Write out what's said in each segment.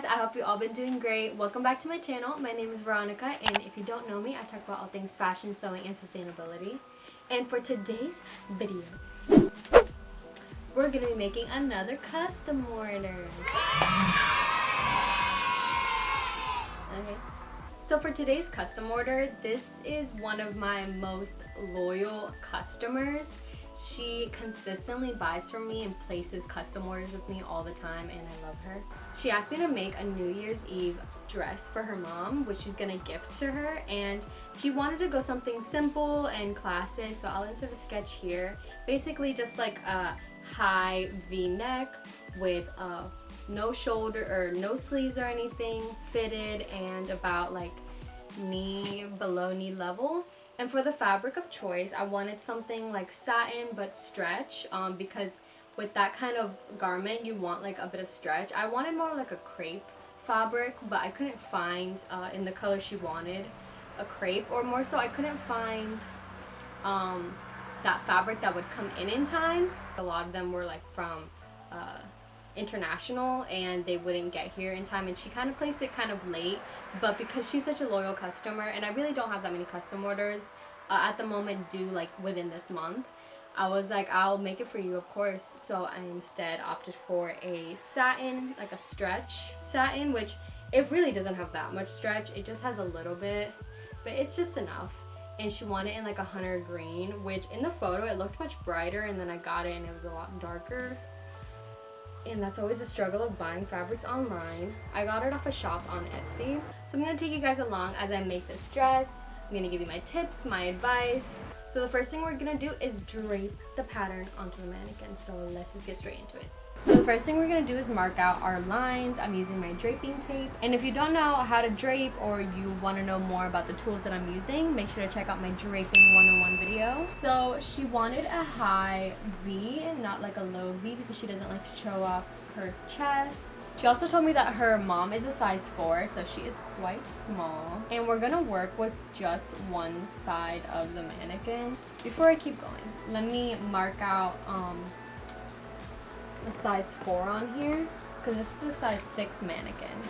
guys, I hope you all been doing great. Welcome back to my channel. My name is Veronica, and if you don't know me, I talk about all things fashion, sewing, and sustainability. And for today's video, we're going to be making another custom order. Okay. So for today's custom order, this is one of my most loyal customers. She consistently buys from me and places custom orders with me all the time, and I love her. She asked me to make a New Year's Eve dress for her mom, which she's gonna gift to her, and she wanted to go something simple and classic, so I'll insert a sketch here. Basically just like a high V-neck with no shoulder or no sleeves or anything, fitted, and about like below knee level. And for the fabric of choice, I wanted something like satin but stretch, because with that kind of garment you want like a bit of stretch. I wanted more like a crepe fabric, but I couldn't find in the color she wanted a crepe, or more so I couldn't find that fabric that would come in time. A lot of them were like from international and they wouldn't get here in time, and she kind of placed it kind of late. But because she's such a loyal customer, and I really don't have that many custom orders at the moment due like within this month, I was like, I'll make it for you, of course. So I instead opted for a satin, like a stretch satin, which it really doesn't have that much stretch, it just has a little bit, but it's just enough. And she wanted it in like a hunter green, which in the photo it looked much brighter, and then I got it and it was a lot darker. And that's always a struggle of buying fabrics online. I got it off a shop on Etsy. So I'm going to take you guys along as I make this dress. I'm going to give you my tips, my advice. So the first thing we're going to do is drape the pattern onto the mannequin. So let's just get straight into it. So the first thing we're going to do is mark out our lines. I'm using my draping tape. And if you don't know how to drape, or you want to know more about the tools that I'm using, make sure to check out my draping 101 video. So she wanted a high V, not like a low V, because she doesn't like to show off her chest. She also told me that her mom is a size 4, so she is quite small. And we're going to work with just one side of the mannequin. Before I keep going, let me mark out a size 4 on here, because this is a size 6 mannequin.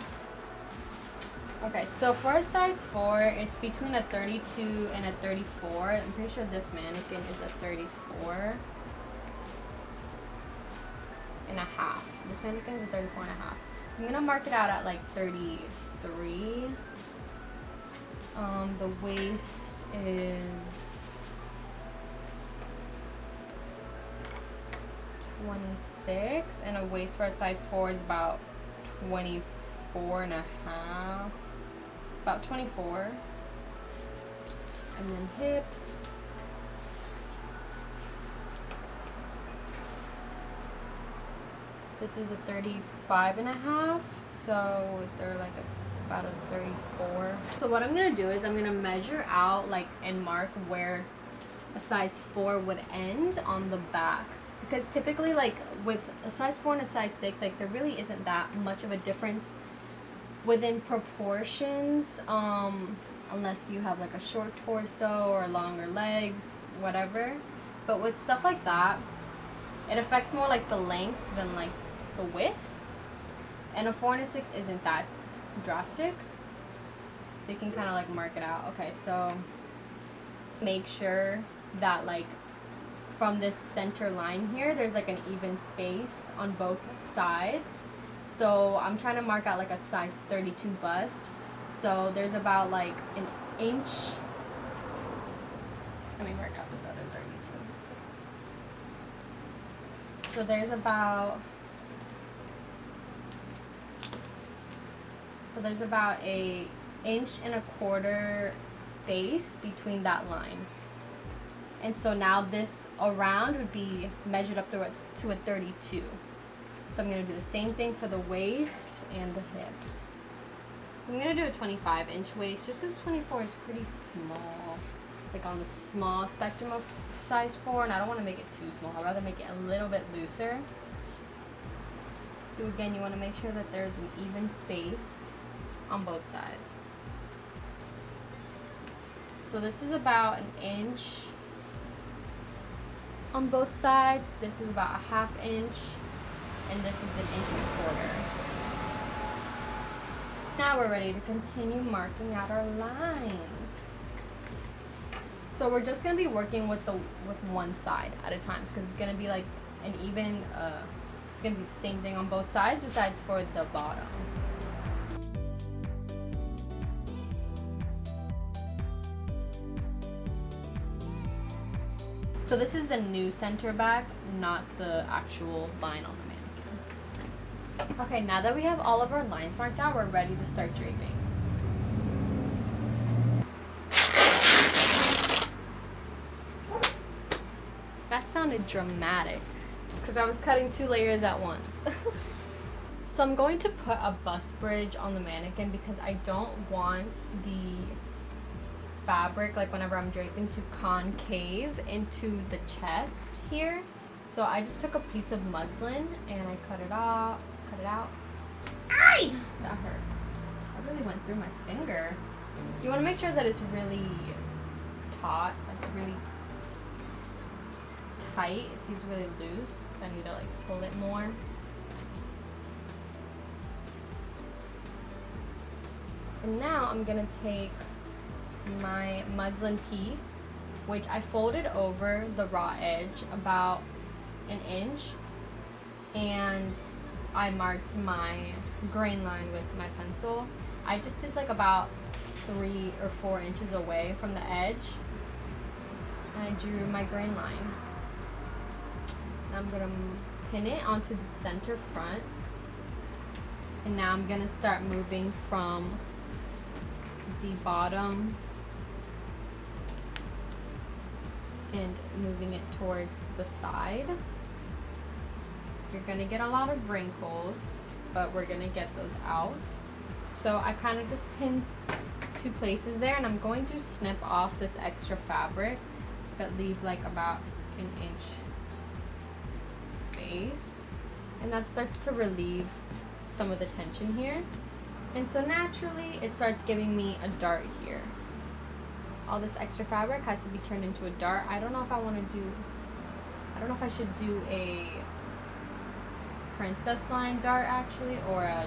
Okay, so for a size 4, it's between a 32 and a 34. I'm pretty sure this mannequin is a 34 and a half. This mannequin is a 34 and a half. So I'm gonna mark it out at like 33. The waist is 26, and a waist for a size 4 is about 24 and a half, about 24. And then hips, this is a 35 and a half, so they're like about a 34. So what I'm gonna do is I'm gonna measure out like and mark where a size 4 would end on the back. Because typically, like with a size 4 and a size 6, like there really isn't that much of a difference within proportions, unless you have like a short torso or longer legs, whatever. But with stuff like that, it affects more like the length than like the width. And a 4 and a 6 isn't that drastic, so you can kind of like mark it out. Okay, so make sure that like from this center line here, there's like an even space on both sides. So I'm trying to mark out like a size 32 bust. So there's about like an inch. Let me mark out this other 32. So there's about a 1.25 inch space between that line. And so now this around would be measured up to a 32. So I'm going to do the same thing for the waist and the hips. So I'm going to do a 25-inch waist, just as 24 is pretty small, like on the small spectrum of size 4, and I don't want to make it too small. I'd rather make it a little bit looser. So again, you want to make sure that there's an even space on both sides. So this is about an inch on both sides. This is about a 1/2 inch, and this is 1.25 inches. Now we're ready to continue marking out our lines. So we're just gonna be working with one side at a time because it's gonna be like an even. It's gonna be the same thing on both sides, besides for the bottom. So this is the new center back, not the actual line on the mannequin. Okay, now that we have all of our lines marked out, we're ready to start draping. That sounded dramatic. It's because I was cutting 2 layers at once. So I'm going to put a bust bridge on the mannequin because I don't want the fabric, like whenever I'm draping, to concave into the chest here. So I just took a piece of muslin and I cut it out. Aye! That hurt. I really went through my finger. You want to make sure that it's really taut, like really tight. It seems really loose, so I need to like pull it more. And now I'm gonna take my muslin piece, which I folded over the raw edge about 1 inch, and I marked my grain line with my pencil. I just did like about 3 or 4 inches away from the edge, and I drew my grain line. Now I'm gonna pin it onto the center front, and now I'm gonna start moving from the bottom and moving it towards the side. You're gonna get a lot of wrinkles, but we're gonna get those out. So I kind of just pinned 2 places there, and I'm going to snip off this extra fabric, but leave like about 1 inch space, and that starts to relieve some of the tension here. And so naturally it starts giving me a dart here. All this extra fabric has to be turned into a dart. I don't know if I should do a princess line dart actually, or a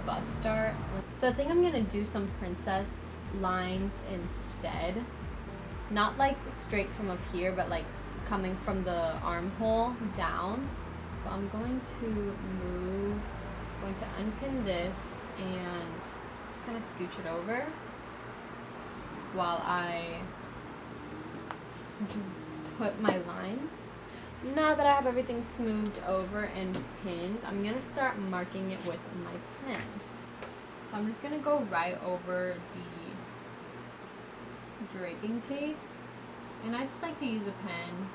bust dart. So I think I'm gonna do some princess lines instead. Not like straight from up here, but like coming from the armhole down. So I'm going to unpin this and just kind of scooch it over while I put my line. Now that I have everything smoothed over and pinned, I'm going to start marking it with my pen. So I'm just going to go right over the draping tape, and I just like to use a pen.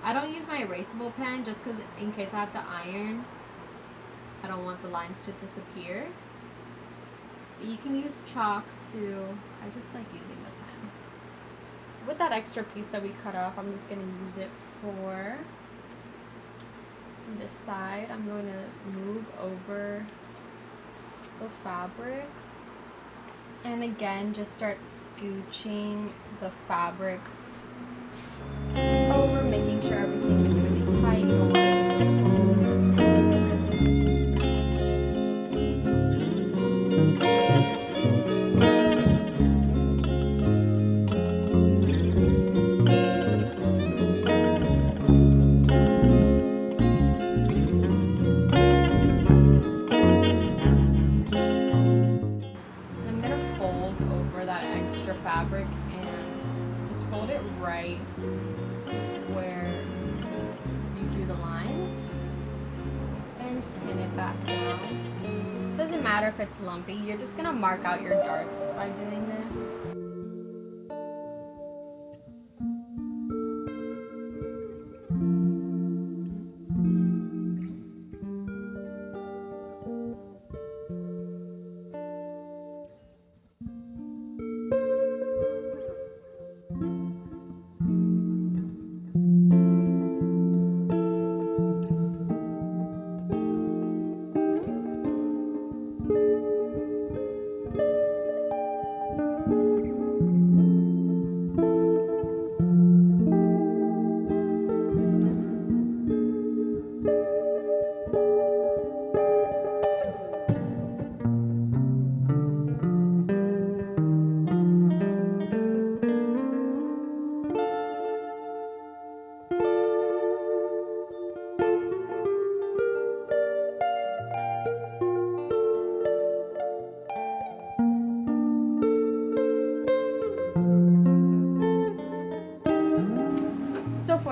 I don't use my erasable pen just because in case I have to iron, I don't want the lines to disappear. But you can use chalk too. I just like using the pen. With that extra piece that we cut off, I'm just going to use it for this side. I'm going to move over the fabric, and again just start scooching the fabric over, making sure everything is really tight. You don't want it loose. I'm going to fold over that extra fabric and just fold it right where you drew the lines and pin it back down. Doesn't matter if it's lumpy, you're just going to mark out your darts by doing this.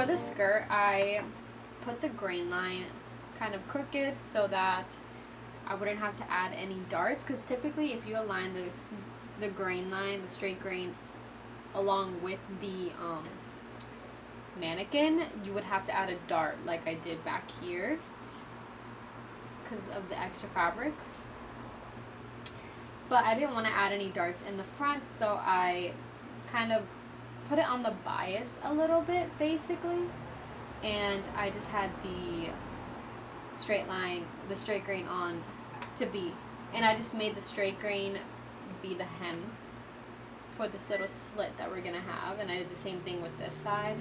for the skirt, I put the grain line kind of crooked so that I wouldn't have to add any darts, because typically if you align the grain line, the straight grain, along with the mannequin, you would have to add a dart like I did back here because of the extra fabric. But I didn't want to add any darts in the front, so I kind of put it on the bias a little bit, basically, and I just had the straight line, the straight grain on to be, and I just made the straight grain be the hem for this little slit that we're gonna have, and I did the same thing with this side.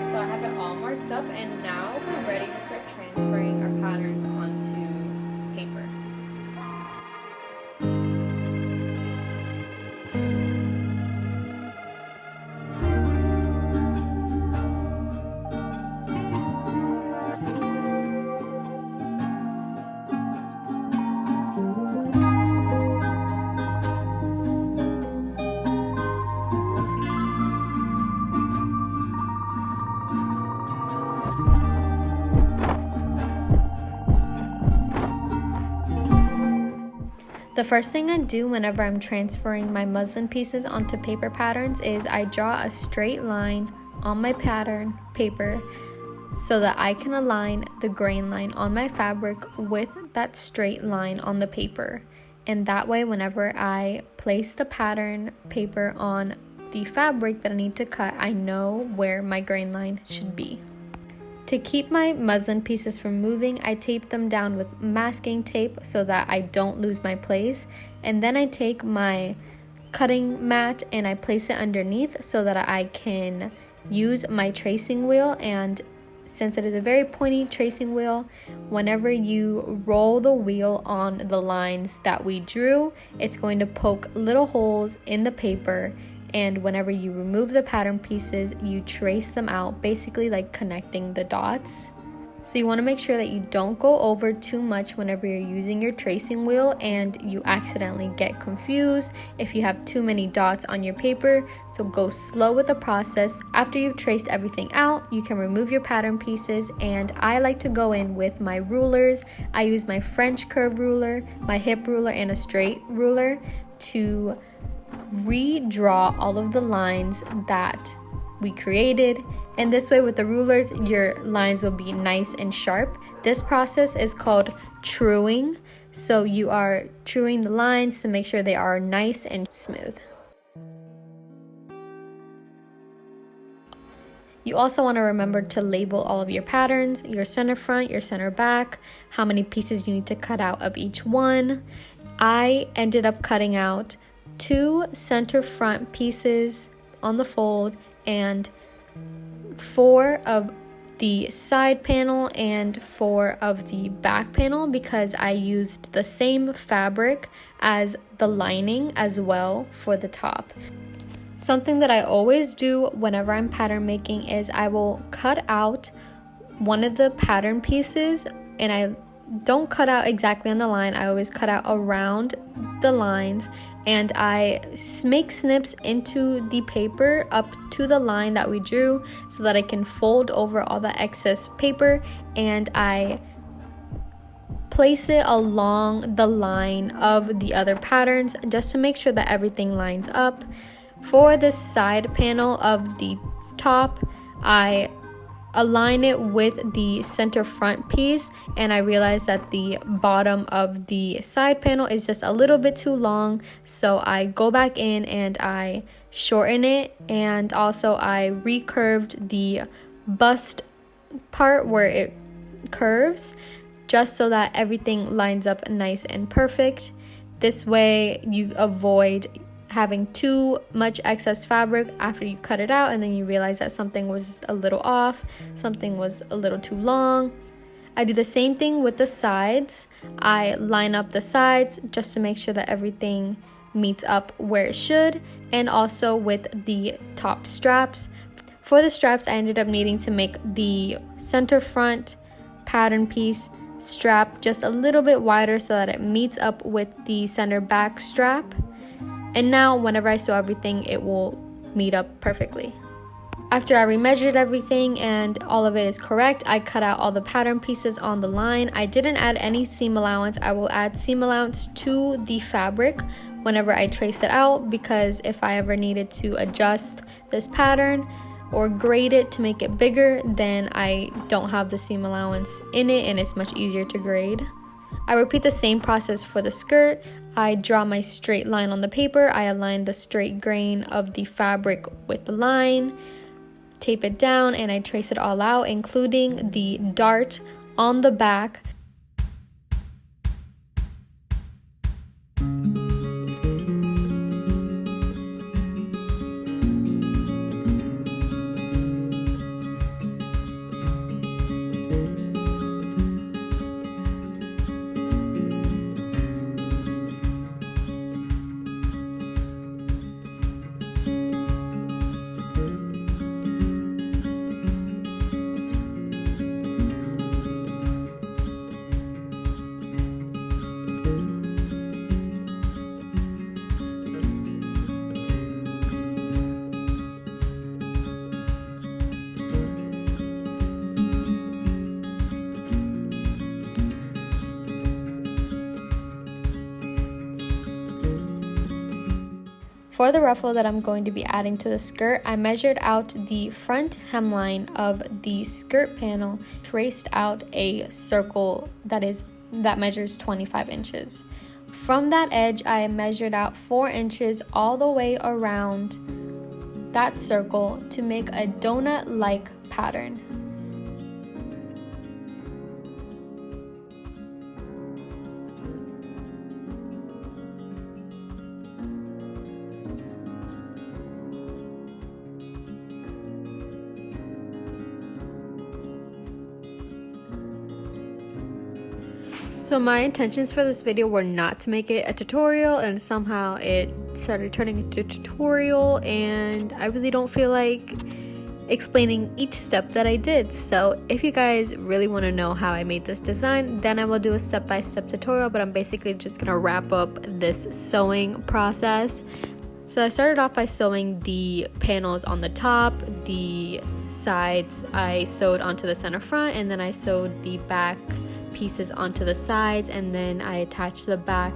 So I have it all marked up, and now we're ready to start transferring our patterns onto paper. The first thing I do whenever I'm transferring my muslin pieces onto paper patterns is I draw a straight line on my pattern paper so that I can align the grain line on my fabric with that straight line on the paper. And that way, whenever I place the pattern paper on the fabric that I need to cut, I know where my grain line should be. To keep my muslin pieces from moving, I tape them down with masking tape so that I don't lose my place. And then I take my cutting mat and I place it underneath so that I can use my tracing wheel. And since it is a very pointy tracing wheel, whenever you roll the wheel on the lines that we drew, it's going to poke little holes in the paper. And whenever you remove the pattern pieces, you trace them out, basically like connecting the dots. So you want to make sure that you don't go over too much whenever you're using your tracing wheel and you accidentally get confused if you have too many dots on your paper. So go slow with the process. After you've traced everything out, you can remove your pattern pieces, and I like to go in with my rulers. I use my French curve ruler, my hip ruler, and a straight ruler to redraw all of the lines that we created. And this way, with the rulers, your lines will be nice and sharp. This process is called truing. So you are truing the lines to make sure they are nice and smooth. You also want to remember to label all of your patterns, your center front, your center back, how many pieces you need to cut out of each one. I ended up cutting out 2 center front pieces on the fold and 4 of the side panel and 4 of the back panel because I used the same fabric as the lining as well for the top. Something that I always do whenever I'm pattern making is I will cut out one of the pattern pieces, and I don't cut out exactly on the line. I always cut out around the lines, and I make snips into the paper up to the line that we drew so that I can fold over all the excess paper, and I place it along the line of the other patterns just to make sure that everything lines up. For the side panel of the top, I align it with the center front piece, and I realized that the bottom of the side panel is just a little bit too long, so I go back in and I shorten it, and also I recurved the bust part where it curves just so that everything lines up nice and perfect. This way you avoid having too much excess fabric after you cut it out and then you realize that something was a little off, something was a little too long. I do the same thing with the sides. I line up the sides just to make sure that everything meets up where it should, and also with the top straps. For the straps, I ended up needing to make the center front pattern piece strap just a little bit wider so that it meets up with the center back strap. And now whenever I sew everything, it will meet up perfectly. After I remeasured everything and all of it is correct, I cut out all the pattern pieces on the line. I didn't add any seam allowance. I will add seam allowance to the fabric whenever I trace it out, because if I ever needed to adjust this pattern or grade it to make it bigger, then I don't have the seam allowance in it and it's much easier to grade. I repeat the same process for the skirt. I draw my straight line on the paper. I align the straight grain of the fabric with the line, tape it down, and I trace it all out, including the dart on the back. For the ruffle that I'm going to be adding to the skirt, I measured out the front hemline of the skirt panel, traced out a circle that measures 25 inches. From that edge, I measured out 4 inches all the way around that circle to make a donut-like pattern. So my intentions for this video were not to make it a tutorial, and somehow it started turning into a tutorial, and I really don't feel like explaining each step that I did. So if you guys really want to know how I made this design, then I will do a step-by-step tutorial, but I'm basically just gonna wrap up this sewing process. So I started off by sewing the panels on the top, the sides I sewed onto the center front, and then I sewed the back pieces onto the sides, and then I attached the back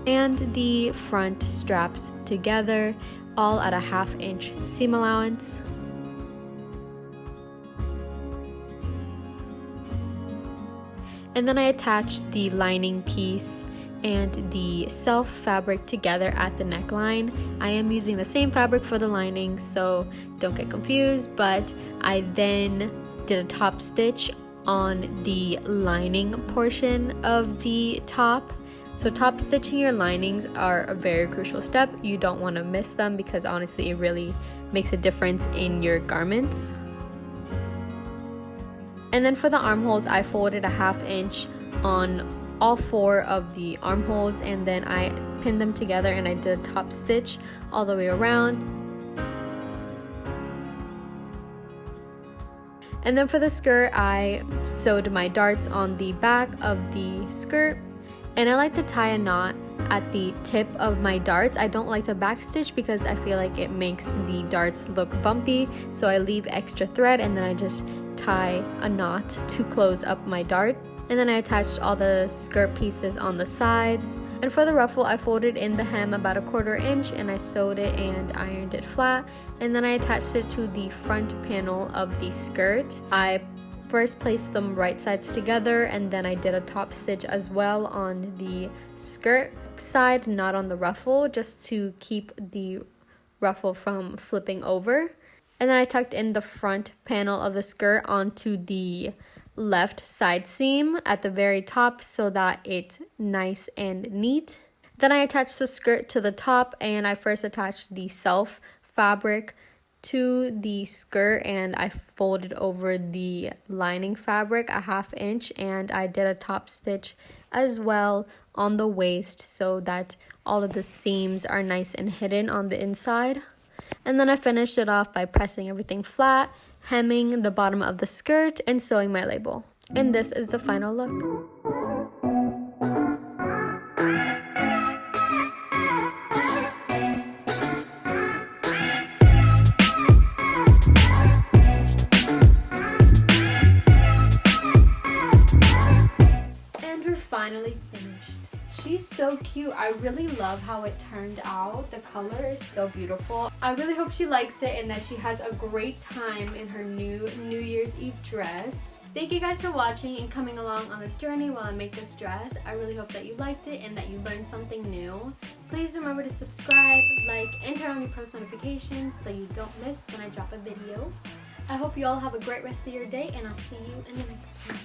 and the front straps together, all at a 1/2 inch seam allowance. And then I attached the lining piece and the self fabric together at the neckline. I am using the same fabric for the lining, so don't get confused, but I then did a top stitch on the lining portion of the top. So top stitching your linings are a very crucial step. You don't want to miss them, because honestly it really makes a difference in your garments. And then for the armholes, I folded a 1/2 inch on all 4 of the armholes, and then I pinned them together and I did a top stitch all the way around. And then for the skirt, I sewed my darts on the back of the skirt, and I like to tie a knot at the tip of my darts. I don't like to backstitch because I feel like it makes the darts look bumpy, so I leave extra thread and then I just tie a knot to close up my dart. And then I attached all the skirt pieces on the sides. And for the ruffle, I folded in the hem about a 1/4 inch and I sewed it and ironed it flat. And then I attached it to the front panel of the skirt. I first placed them right sides together, and then I did a top stitch as well on the skirt side, not on the ruffle, just to keep the ruffle from flipping over. And then I tucked in the front panel of the skirt onto the left side seam at the very top so that it's nice and neat. Then I attached the skirt to the top, and I first attached the self fabric to the skirt and I folded over the lining fabric a 1/2 inch, and I did a top stitch as well on the waist so that all of the seams are nice and hidden on the inside. And then I finished it off by pressing everything flat, hemming the bottom of the skirt, and sewing my label. And this is the final look. Finally finished. She's so cute. I really love how it turned out. The color is so beautiful. I really hope she likes it and that she has a great time in her new New Year's Eve dress. Thank you guys for watching and coming along on this journey while I make this dress. I really hope that you liked it and that you learned something new. Please remember to subscribe, like, and turn on your post notifications so you don't miss when I drop a video. I hope you all have a great rest of your day, and I'll see you in the next one.